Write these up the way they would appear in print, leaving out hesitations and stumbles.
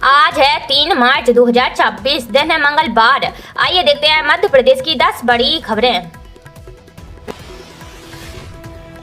आज है 3 मार्च 2026, दिन है मंगलवार। आइए देखते हैं मध्य प्रदेश की 10 बड़ी खबरें।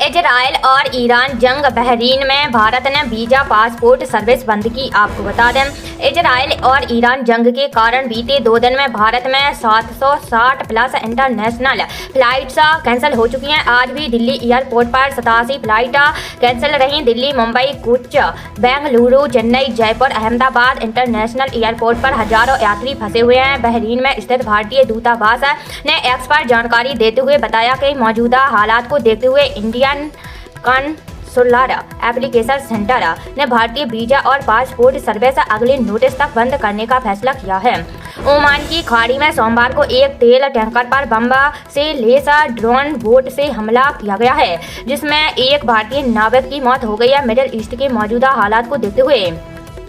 इजराइल और ईरान जंग। बहरीन में भारत ने वीजा पासपोर्ट सर्विस बंद की। आपको बता दें, इजराइल और ईरान जंग के कारण बीते 2 दिन में भारत में 760 प्लस इंटरनेशनल फ्लाइट्स कैंसिल हो चुकी हैं। आज भी दिल्ली एयरपोर्ट पर 87 फ्लाइट कैंसिल रही। दिल्ली, मुंबई, कोच्चि, बेंगलुरु, चेन्नई, जयपुर, अहमदाबाद इंटरनेशनल एयरपोर्ट पर हजारों यात्री फंसे हुए हैं। बहरीन में स्थित भारतीय दूतावास ने एक्स पर जानकारी देते हुए बताया कि मौजूदा हालात को देखते हुए इंडियन कंसुलर एप्लीकेशन सेंटर ने भारतीय वीजा और पासपोर्ट सर्विस अगले नोटिस तक बंद करने का फैसला किया है। ओमान की खाड़ी में सोमवार को एक तेल टैंकर पर बम से लैस ड्रोन बोट से हमला किया गया है, जिसमें एक भारतीय नाविक की मौत हो गई है। मिडिल ईस्ट के मौजूदा हालात को देखते हुए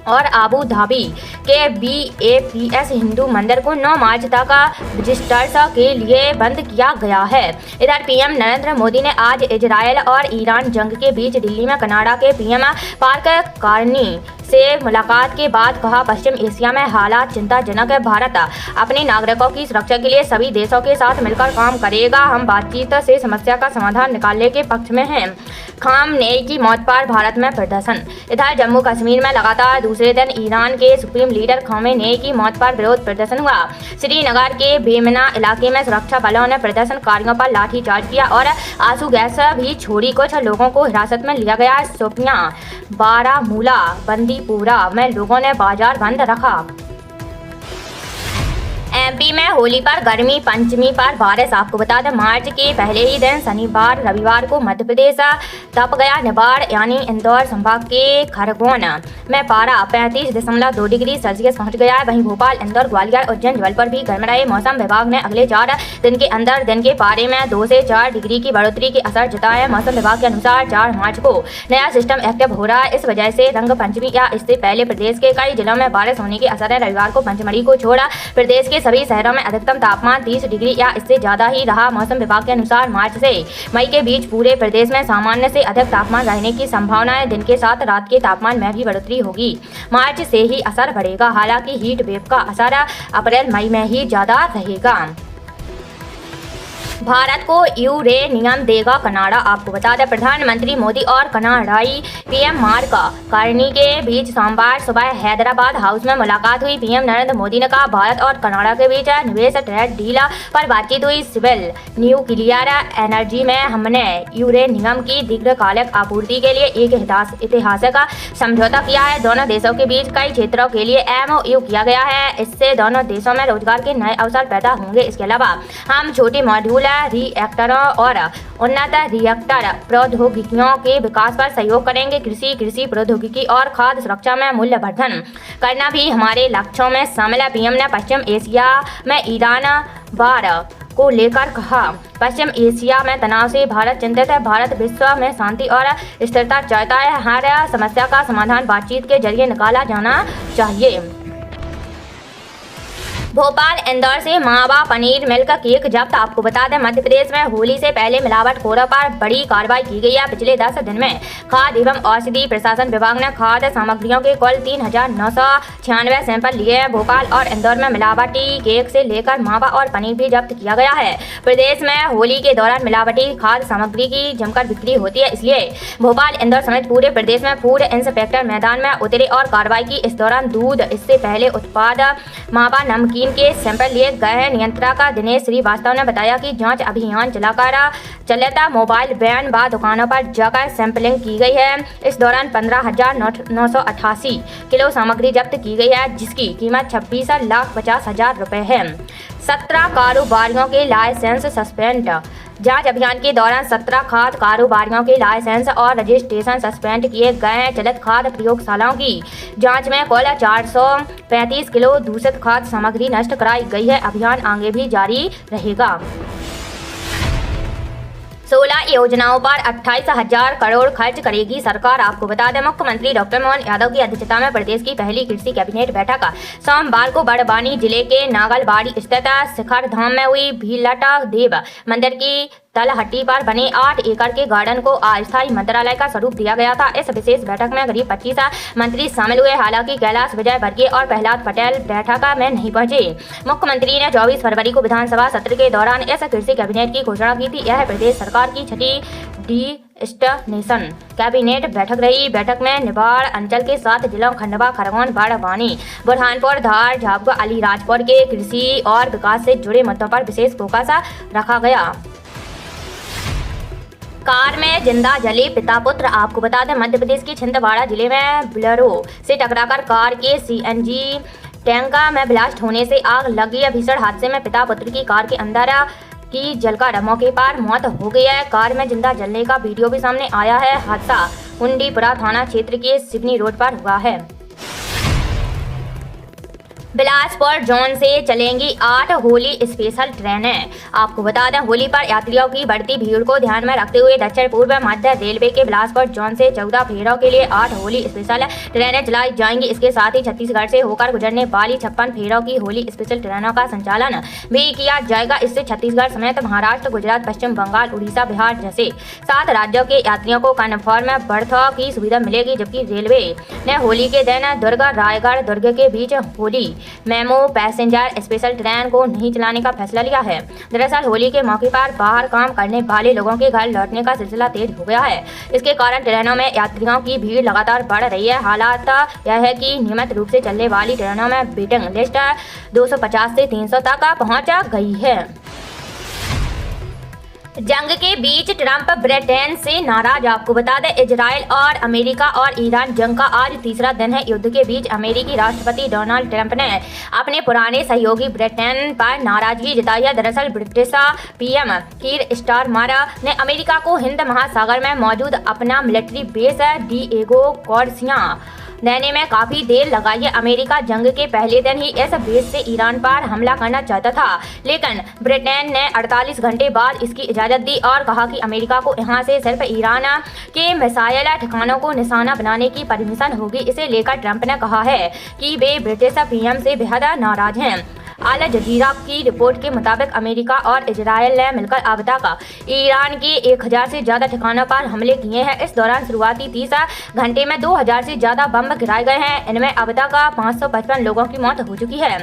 और आबू धाबी के BAPS हिंदू मंदिर को 9 मार्च तक विजिटर्स के लिए बंद किया गया है। इधर PM नरेंद्र मोदी ने आज इजराइल और ईरान जंग के बीच दिल्ली में कनाडा के PM पार्क कार्नी से मुलाकात के बाद कहा, पश्चिम एशिया में हालात चिंताजनक है। भारत अपने नागरिकों की सुरक्षा के लिए सभी देशों के साथ मिलकर काम करेगा। हम बातचीत से समस्या का समाधान निकालने के पक्ष में हैं। खामनेई की मौत पर भारत में प्रदर्शन। इधर जम्मू कश्मीर में लगातार दूसरे दिन ईरान के सुप्रीम लीडर खामनेई की मौत पर विरोध प्रदर्शन हुआ। श्रीनगर के बेमना इलाके में सुरक्षा बलों ने प्रदर्शनकारियों पर लाठीचार्ज किया और आंसू गैस भी छोड़ी। कुछ लोगों को हिरासत में लिया गया। शोपियां, बारामूला, बंदीपुरा में लोगों ने बाजार बंद रखा। MP में होली पर गर्मी, पंचमी पर बारिश। आपको बता दें, मार्च के पहले ही दिन शनिवार रविवार को मध्य प्रदेश तप गया। निबाड़ यानी इंदौर संभाग के खरगोन में पारा 35.2 डिग्री सेल्सियस पहुंच गया है। वहीं भोपाल, इंदौर, ग्वालियर, उज्जैन, जबलपुर भी गर्म रहे। मौसम विभाग ने अगले 4 दिन के अंदर दिन के पारे में 2 से 4 डिग्री की बढ़ोतरी के असर जताया है। मौसम विभाग के अनुसार 4 मार्च को नया सिस्टम एक्टिव हो रहा है। इस वजह से रंग पंचमी या इससे पहले प्रदेश के कई जिलों में बारिश होने के असर है। रविवार को पंचमढ़ी को छोड़ा प्रदेश के सभी शहरों में अधिकतम तापमान 30 डिग्री या इससे ज्यादा ही रहा। मौसम विभाग के अनुसार मार्च से मई के बीच पूरे प्रदेश में सामान्य से अधिक तापमान रहने की संभावना है। दिन के साथ रात के तापमान में भी बढ़ोतरी होगी। मार्च से ही असर बढ़ेगा। हालांकि हीट वेव का असर अप्रैल मई में ही ज्यादा रहेगा। भारत को यूरेनियम देगा कनाडा। आपको बता दें, प्रधानमंत्री मोदी और कनाडाई PM मार्क कार्नी के बीच सोमवार सुबह हैदराबाद हाउस में मुलाकात हुई। PM नरेंद्र मोदी ने कहा, भारत और कनाडा के बीच निवेश ट्रेड डील पर बातचीत हुई। सिविल न्यूक्लियर एनर्जी में हमने यूरेनियम की दीर्घकालिक आपूर्ति के लिए एक ऐतिहासिक समझौता किया है। दोनों देशों के बीच कई क्षेत्रों के लिए MOU किया गया है। इससे दोनों देशों में रोजगार के नए अवसर पैदा होंगे। इसके अलावा हम छोटे मॉड्यूल रिएक्टरों और उन्नत रिएक्टर प्रौद्योगिकियों के विकास पर सहयोग करेंगे। कृषि प्रौद्योगिकी और खाद्य सुरक्षा में मूल्यवर्धन करना भी हमारे लक्ष्यों में शामिल है। PM ने पश्चिम एशिया में ईरान वार को लेकर कहा, पश्चिम एशिया में तनाव से भारत चिंतित है। भारत विश्व में शांति और स्थिरता चाहता है। हर समस्या का समाधान बातचीत के जरिए निकाला जाना चाहिए। भोपाल, इंदौर से मावा पनीर मिल्क केक जब्त। आपको बता दें, मध्य प्रदेश में होली से पहले मिलावटखोरों पर बड़ी कार्रवाई की गई है। पिछले 10 दिन में खाद्य एवं औषधि प्रशासन विभाग ने खाद्य सामग्रियों के कुल 3,996 सैंपल लिए हैं। भोपाल और इंदौर में मिलावटी केक से लेकर मावा और पनीर भी जब्त किया गया है। प्रदेश में होली के दौरान मिलावटी खाद्य सामग्री की जमकर बिक्री होती है, इसलिए भोपाल, इंदौर समेत पूरे प्रदेश में फूड इंस्पेक्टर मैदान में उतरे और कार्रवाई की। इस दौरान दूध, इससे पहले उत्पाद मावा, नमकीन के सैंपल लिए गए हैं। नियंत्रक दिनेश श्रीवास्तव ने बताया कि जांच अभियान चलाकर मोबाइल वैन व दुकानों पर जाकर सैंपलिंग की गई है। इस दौरान 15,988 किलो सामग्री जब्त की गई है, जिसकी कीमत 26,50,000 रुपए है। 17 कारोबारियों के लाइसेंस सस्पेंड। जांच अभियान के दौरान 17 खाद्य कारोबारियों के लाइसेंस और रजिस्ट्रेशन सस्पेंड किए गए हैं। चलित खाद्य प्रयोगशालाओं की जांच में कुल 435 किलो दूषित खाद्य सामग्री नष्ट कराई गई है। अभियान आगे भी जारी रहेगा। 16 योजनाओं पर 28,000 करोड़ खर्च करेगी सरकार। आपको बता दें, मुख्यमंत्री डॉक्टर मोहन यादव की अध्यक्षता में प्रदेश की पहली कृषि कैबिनेट बैठक सोमवार को बड़वानी जिले के नागलबाड़ी स्थित शिखर धाम में हुई। भीलटा देव मंदिर की तलहटी पर बने 8 एकड़ के गार्डन को अस्थायी मंत्रालय का स्वरूप दिया गया था। इस विशेष बैठक में करीब 25 मंत्री शामिल हुए। हालांकि कैलाश विजयवर्गीय और प्रहलाद पटेल बैठक में नहीं पहुंचे। मुख्यमंत्री ने 24 फरवरी को विधानसभा सत्र के दौरान इस कृषि कैबिनेट की घोषणा की थी। यह प्रदेश सरकार की छठी डिस्टेनेशन कैबिनेट बैठक रही। बैठक में निवाड़ अंचल के 7 जिलों खंडवा, खरगोन, बाड़वानी, बुरहानपुर, धार, झाबुआ, अलीराजपुर के कृषि और विकास से जुड़े मुद्दों पर विशेष फोकस रखा गया। कार में जिंदा जले पिता पुत्र। आपको बता दें, मध्य प्रदेश के छिंदवाड़ा जिले में बोलेरो से टकराकर कार के सीएनजी टैंक में ब्लास्ट होने से आग लगी। भीषण हादसे में पिता पुत्र की कार के अंदर की जलकर मौके पर मौत हो गई है। कार में जिंदा जलने का वीडियो भी सामने आया है। हादसा उंडीपुरा थाना क्षेत्र के सिवनी रोड पर हुआ है। बिलासपुर जोन से चलेंगी 8 होली स्पेशल ट्रेनें। आपको बता दें, होली पर यात्रियों की बढ़ती भीड़ को ध्यान में रखते हुए दक्षिण पूर्व मध्य रेलवे के बिलासपुर जोन से 14 फेरों के लिए 8 होली स्पेशल ट्रेनें चलाई जाएंगी। इसके साथ ही छत्तीसगढ़ से होकर गुजरने वाली 56 फेरों की होली स्पेशल ट्रेनों का संचालन भी किया जाएगा। इससे छत्तीसगढ़ समेत महाराष्ट्र, गुजरात, पश्चिम बंगाल, उड़ीसा, बिहार जैसे 7 राज्यों के यात्रियों को कन्फर्म बर्थों की सुविधा मिलेगी। जबकि रेलवे ने होली के दिन दुर्ग, रायगढ़, दुर्ग के बीच Holi MEMU passenger special train को नहीं चलाने का फैसला लिया है। दरअसल होली के मौके पर बाहर काम करने वाले लोगों के घर लौटने का सिलसिला तेज हो गया है। इसके कारण ट्रेनों में यात्रियों की भीड़ लगातार बढ़ रही है। हालात यह है कि नियमित रूप से चलने वाली ट्रेनों में वेटिंग लिस्ट 250 से 300 तक पहुंच गई है। जंग के बीच ट्रंप ब्रिटेन से नाराज। आपको बता दें, इजराइल और अमेरिका और ईरान जंग का आज तीसरा दिन है। युद्ध के बीच अमेरिकी राष्ट्रपति डोनाल्ड ट्रंप ने अपने पुराने सहयोगी ब्रिटेन पर नाराजगी जताई है। दरअसल ब्रिटिश पीएम कीर स्टारमर ने अमेरिका को हिंद महासागर में मौजूद अपना मिलिट्री बेस डिएगो गार्सिया देने में काफी देर लगाई है। अमेरिका जंग के पहले दिन ही इस बेस से ईरान पर हमला करना चाहता था, लेकिन ब्रिटेन ने 48 घंटे बाद इसकी इजाजत दी और कहा कि अमेरिका को यहां से सिर्फ ईरान के मिसाइल ठिकानों को निशाना बनाने की परमिशन होगी। इसे लेकर ट्रंप ने कहा है कि वे ब्रिटिश पीएम से बेहद नाराज हैं। अल जजीरा की रिपोर्ट के मुताबिक अमेरिका और इजरायल ने मिलकर अब तक ईरान के 1000 से ज्यादा ठिकानों पर हमले किए हैं। इस दौरान शुरुआती 30 घंटे में 2000 से ज्यादा बम गिराए गए हैं। इनमें अब तक 555 लोगों की मौत हो चुकी है,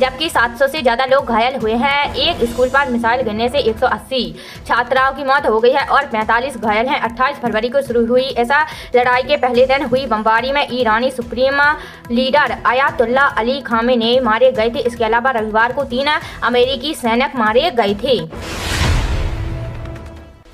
जबकि 700 से ज्यादा लोग घायल हुए हैं। एक स्कूल पर मिसाइल गिरने से 180 छात्राओं की मौत हो गई है और 45 घायल हैं। 28 फरवरी को शुरू हुई ऐसा लड़ाई के पहले दिन हुई बमबारी में ईरानी supreme leader Ayatollah Ali Khamenei मारे गए थे। इसके अलावा रविवार को 3 अमेरिकी सैनिक मारे गए थे।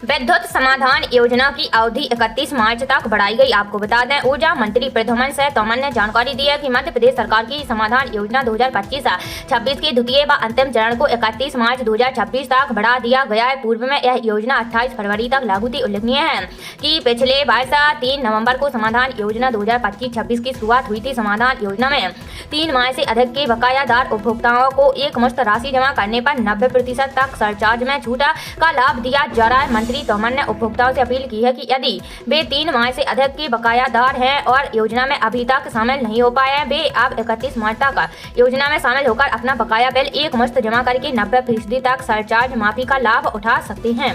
विद्युत समाधान योजना की अवधि 31 मार्च तक बढ़ाई गई। आपको बता दें, ऊर्जा मंत्री प्रद्युमन सिंह तोमर ने जानकारी दी है कि मध्य प्रदेश सरकार की समाधान योजना 2025-26 के द्वितीय व अंतिम चरण को 31 मार्च 2026 तक बढ़ा दिया गया है। पूर्व में यह योजना 28 फरवरी तक लागू थी। उल्लेखनीय है कि पिछले वर्ष 3 नवंबर को समाधान योजना 2025-26 की शुरुआत हुई थी। समाधान योजना में 3 माह से अधिक के बकायादार उपभोक्ताओं को एक मुश्त राशि जमा करने पर 90% तक सरचार्ज में छूट का लाभ दिया जा रहा है। मंत्री तोमर ने उपभोक्ताओं से अपील की है कि यदि वे 3 माह से अधिक के बकायादार हैं और योजना में अभी तक शामिल नहीं हो पाए हैं, वे अब 31 मार्च तक योजना में शामिल होकर अपना बकाया बिल एक मुश्त जमा करके 90% तक सरचार्ज माफी का लाभ उठा सकते हैं।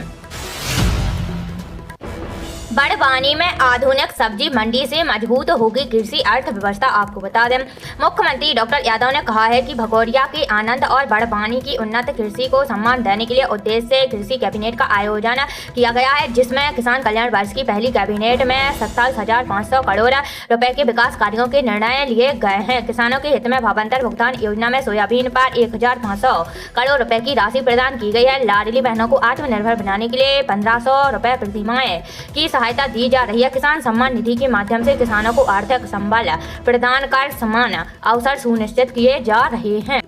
बड़वानी में आधुनिक सब्जी मंडी से मजबूत होगी कृषि अर्थव्यवस्था। आपको बता दें, मुख्यमंत्री डॉक्टर यादव ने कहा है कि भगोरिया के आनंद और बड़वानी की उन्नत कृषि को सम्मान देने के लिए उद्देश्य से कृषि कैबिनेट का आयोजन किया गया है, जिसमें किसान कल्याण वर्ष की पहली कैबिनेट में 27,500 करोड़ रुपए के विकास कार्यों के निर्णय लिए गए हैं। किसानों के हित में भावांतर भुगतान योजना में सोयाबीन पर 1,500 करोड़ रुपए की राशि प्रदान की गई है। लाडली बहनों को आत्मनिर्भर बनाने के लिए 1,500 रुपए प्रति माह की सहायता दी जा रही है। किसान सम्मान निधि के माध्यम से किसानों को आर्थिक संबल प्रदान कर समान अवसर सुनिश्चित किए जा रहे हैं।